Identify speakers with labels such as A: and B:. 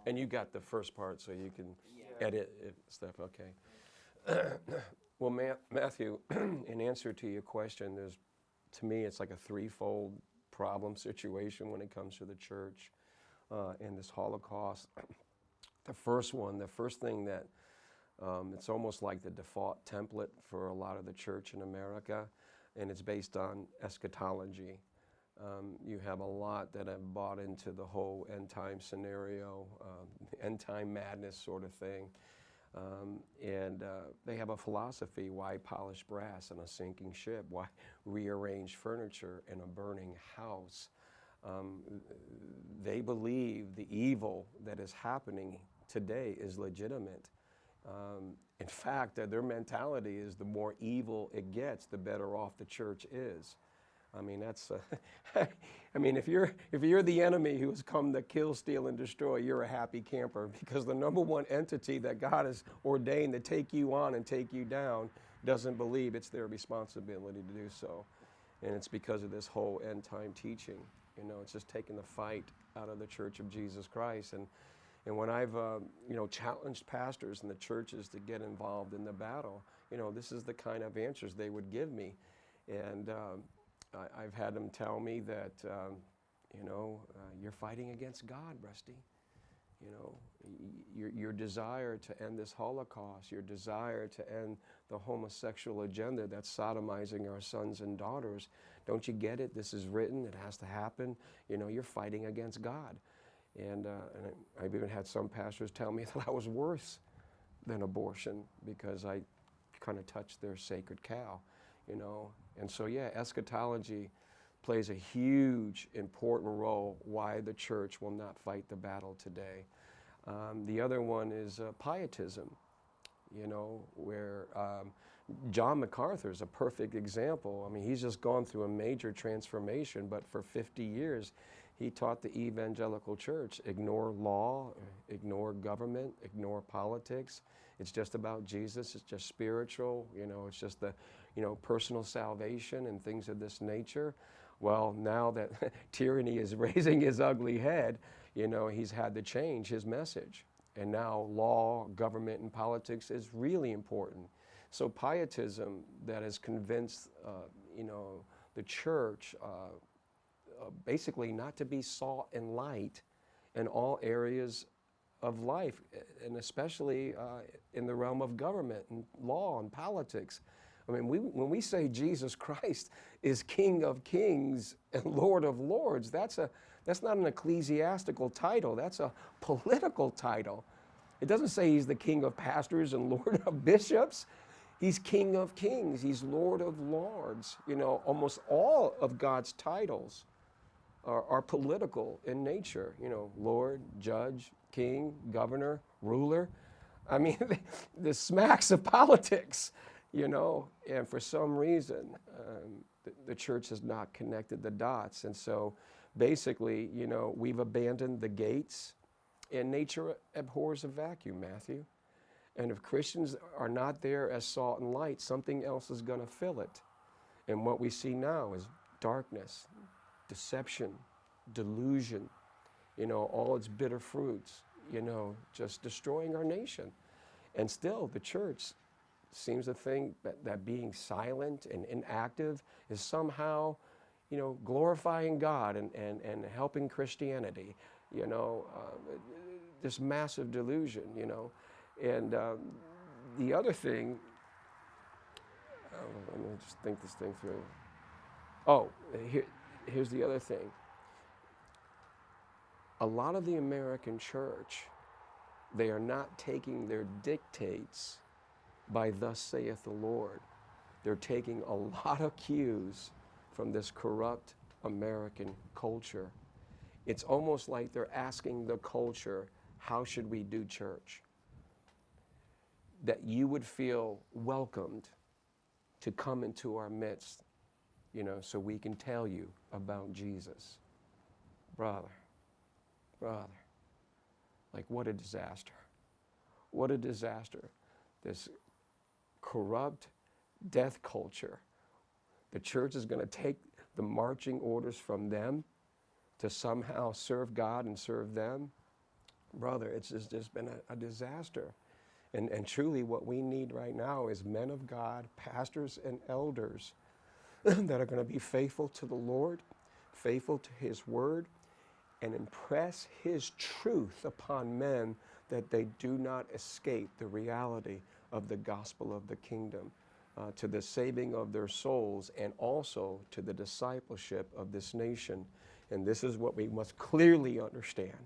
A: And you got the first part, so you can edit stuff. Okay. Well, Matthew, in answer to your question, to me, it's like a threefold problem situation when it comes to the church and this Holocaust. The first thing that it's almost like the default template for a lot of the church in America, and it's based on eschatology. You have a lot that have bought into the whole end time scenario, end time madness sort of thing. And they have a philosophy: why polish brass in a sinking ship? Why rearrange furniture in a burning house? They believe the evil that is happening today is legitimate. In fact, their mentality is the more evil it gets, the better off the church is. I mean, that's. I mean, if you're the enemy who has come to kill, steal, and destroy, you're a happy camper, because the number one entity that God has ordained to take you on and take you down doesn't believe it's their responsibility to do so, and it's because of this whole end time teaching. You know, it's just taking the fight out of the Church of Jesus Christ. And when I've challenged pastors in the churches to get involved in the battle, this is the kind of answers they would give me, and. I've had them tell me that, you're fighting against God, Rusty. Your desire to end this Holocaust, your desire to end the homosexual agenda that's sodomizing our sons and daughters, don't you get it? This is written. It has to happen. You're fighting against God. And I've even had some pastors tell me that I was worse than abortion because I kind of touched their sacred cow. And so, eschatology plays a huge, important role why the church will not fight the battle today. The other one is pietism, where John MacArthur is a perfect example. I mean, he's just gone through a major transformation, but for 50 years, he taught the evangelical church, ignore law, ignore government, ignore politics. It's just about Jesus. It's just spiritual. It's just the, personal salvation and things of this nature. Well, now that tyranny is raising his ugly head, he's had to change his message. And now law, government, and politics is really important. So pietism that has convinced, the church basically not to be salt and light in all areas of life, and especially in the realm of government and law and politics. I mean, when we say Jesus Christ is King of Kings and Lord of Lords, that's not an ecclesiastical title. That's a political title. It doesn't say he's the King of pastors and Lord of bishops. He's King of Kings. He's Lord of Lords. Almost all of God's titles are political in nature. Lord, Judge, King, Governor, Ruler. I mean, this smacks of politics. And for some reason, the church has not connected the dots. And so basically, we've abandoned the gates, and nature abhors a vacuum, Matthew. And if Christians are not there as salt and light, something else is going to fill it. And what we see now is darkness, deception, delusion, all its bitter fruits, just destroying our nation. And still, the church seems to think that being silent and inactive is somehow, glorifying God and helping Christianity, this massive delusion, And the other thing, let me just think this thing through. Oh, here's the other thing. A lot of the American church, they are not taking their dictates by thus saith the Lord. They're taking a lot of cues from this corrupt American culture. It's almost like they're asking the culture, how should we do church? That you would feel welcomed to come into our midst, so we can tell you about Jesus. Brother, like what a disaster. What a disaster. This corrupt death culture. The church is going to take the marching orders from them to somehow serve God and serve them. Brother, it's just been a disaster. And truly what we need right now is men of God, pastors and elders that are going to be faithful to the Lord, faithful to his word, and impress his truth upon men that they do not escape the reality of the gospel of the kingdom, to the saving of their souls and also to the discipleship of this nation. And this is what we must clearly understand.